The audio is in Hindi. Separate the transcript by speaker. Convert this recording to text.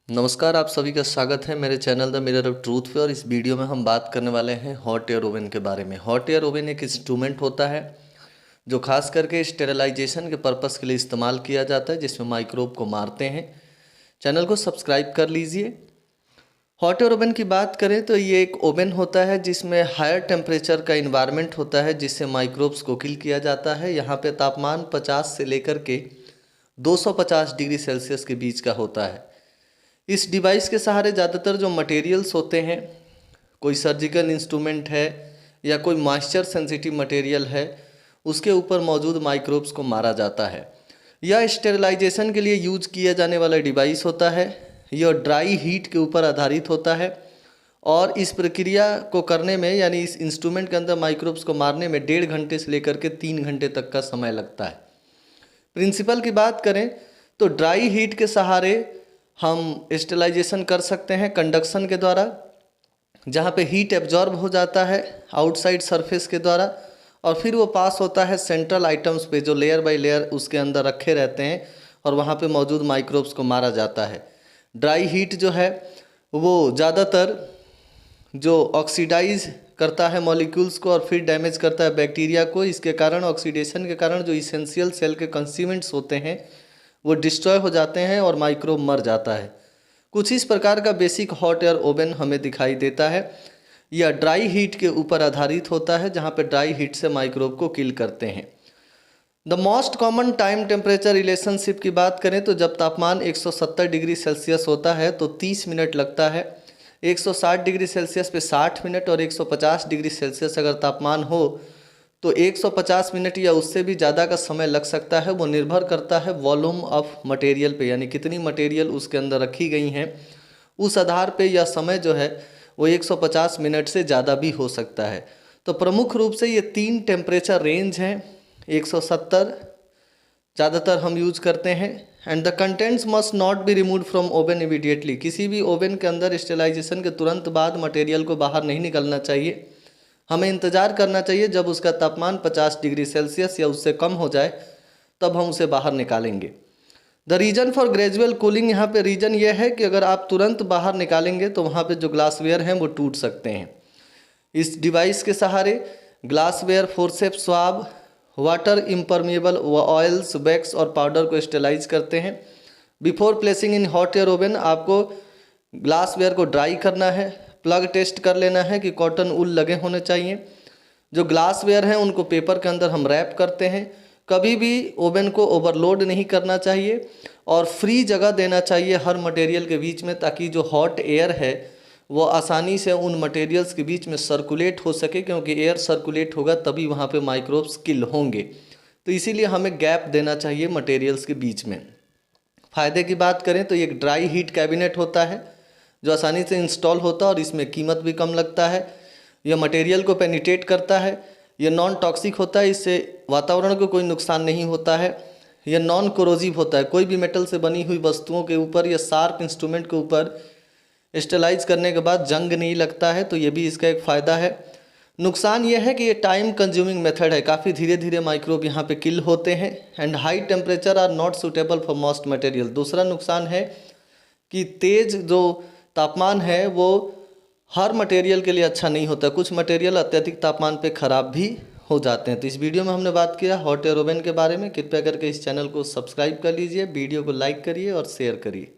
Speaker 1: नमस्कार, आप सभी का स्वागत है मेरे channel the mirror of truth पे। और इस वीडियो में हम बात करने वाले हैं हॉट एयर ओवन के बारे में। हॉट एयर ओवन एक इंस्ट्रूमेंट होता है जो खास करके स्टेरिलाइजेशन के पर्पस के लिए इस्तेमाल किया जाता है, जिसमें माइक्रोब को मारते हैं। चैनल को सब्सक्राइब कर लीजिए। हॉट एयर ओवन की बात करें तो ये एक ओवन होता है जिसमें हायर टेम्परेचर का इन्वायरमेंट होता है, जिससे माइक्रोब्स को किल किया जाता है। यहाँ पे तापमान 50 से लेकर के 250 डिग्री सेल्सियस के बीच का होता है। इस डिवाइस के सहारे ज़्यादातर जो मटेरियल्स होते हैं, कोई सर्जिकल इंस्ट्रूमेंट है या कोई मॉइस्चर सेंसिटिव मटेरियल है, उसके ऊपर मौजूद माइक्रोब्स को मारा जाता है। यह स्टेरिलाइजेशन के लिए यूज किया जाने वाला डिवाइस होता है। यह ड्राई हीट के ऊपर आधारित होता है और इस प्रक्रिया को करने में, यानी इस इंस्ट्रूमेंट के अंदर माइक्रोब्स को मारने में 1.5 घंटे से लेकर के 3 घंटे तक का समय लगता है। प्रिंसिपल की बात करें तो ड्राई हीट के सहारे हम स्टेरिलाइजेशन कर सकते हैं कंडक्शन के द्वारा, जहाँ पे हीट एब्जॉर्ब हो जाता है आउटसाइड सरफेस के द्वारा और फिर वो पास होता है सेंट्रल आइटम्स पे, जो लेयर बाय लेयर उसके अंदर रखे रहते हैं और वहाँ पे मौजूद माइक्रोब्स को मारा जाता है। ड्राई हीट जो है वो ज़्यादातर जो ऑक्सीडाइज करता है मॉलिक्यूल्स को और फिर डैमेज करता है बैक्टीरिया को। इसके कारण, ऑक्सीडेशन के कारण, जो इसेंशियल सेल के कंस्टिट्यूएंट्स होते हैं वो डिस्ट्रॉय हो जाते हैं और माइक्रोब मर जाता है। कुछ इस प्रकार का बेसिक हॉट एयर ओवन हमें दिखाई देता है। यह ड्राई हीट के ऊपर आधारित होता है, जहाँ पे ड्राई हीट से माइक्रोब को किल करते हैं। The most common time temperature relationship की बात करें तो जब तापमान 170 डिग्री सेल्सियस होता है तो 30 मिनट लगता है। 160 डिग्री सेल्सियस पे 60 मिनट और 150 डिग्री सेल्सियस अगर तापमान हो तो 150 मिनट या उससे भी ज़्यादा का समय लग सकता है। वो निर्भर करता है वॉल्यूम ऑफ मटेरियल पे, यानी कितनी मटेरियल उसके अंदर रखी गई हैं, उस आधार पे यह समय जो है वो 150 मिनट से ज़्यादा भी हो सकता है। तो प्रमुख रूप से ये 3 टेम्परेचर रेंज हैं। 170 ज़्यादातर हम यूज करते हैं। And the contents must not be remove from oven immediately. किसी भी ओवन के अंदर स्टेरिलाइजेशन के तुरंत बाद मटेरियल को बाहर नहीं निकलना चाहिए। हमें इंतज़ार करना चाहिए जब उसका तापमान 50 डिग्री सेल्सियस या उससे कम हो जाए, तब हम उसे बाहर निकालेंगे। The reason for gradual cooling, यहाँ पे रीजन यह है कि अगर आप तुरंत बाहर निकालेंगे तो वहाँ पे जो ग्लासवेयर हैं वो टूट सकते हैं। इस डिवाइस के सहारे glassware, forceps, swab, water impermeable oils, wax और पाउडर को स्टेलाइज करते हैं। Before placing in hot air oven आपको ग्लासवेयर को ड्राई करना है, प्लग टेस्ट कर लेना है कि कॉटन वूल लगे होने चाहिए। जो ग्लासवेयर हैं उनको पेपर के अंदर हम रैप करते हैं। कभी भी ओवन को ओवरलोड नहीं करना चाहिए और फ्री जगह देना चाहिए हर मटेरियल के बीच में, ताकि जो हॉट एयर है वो आसानी से उन मटेरियल्स के बीच में सर्कुलेट हो सके, क्योंकि एयर सर्कुलेट होगा तभी वहाँ पे माइक्रोब्स किल होंगे। तो इसीलिए हमें गैप देना चाहिए मटेरियल्स के बीच में। फ़ायदे की बात करें तो ये एक ड्राई हीट कैबिनेट होता है जो आसानी से इंस्टॉल होता है और इसमें कीमत भी कम लगता है। यह मटेरियल को पेनिट्रेट करता है। यह नॉन टॉक्सिक होता है, इससे वातावरण को कोई नुकसान नहीं होता है। यह नॉन कोरोजिव होता है, कोई भी मेटल से बनी हुई वस्तुओं के ऊपर या शार्प इंस्ट्रूमेंट के ऊपर स्टेलाइज करने के बाद जंग नहीं लगता है, तो ये भी इसका एक फ़ायदा है। नुकसान यह है कि ये टाइम कंज्यूमिंग मेथड है, काफ़ी धीरे धीरे माइक्रोब यहाँ पे किल होते हैं। And high temperature are not suitable for most material. दूसरा नुकसान है कि तेज़ जो तापमान है वो हर मटेरियल के लिए अच्छा नहीं होता। कुछ मटेरियल अत्यधिक तापमान पे ख़राब भी हो जाते हैं। तो इस वीडियो में हमने बात किया हॉट एयर ओवन के बारे में। कृपया करके इस चैनल को सब्सक्राइब कर लीजिए, वीडियो को लाइक करिए और शेयर करिए।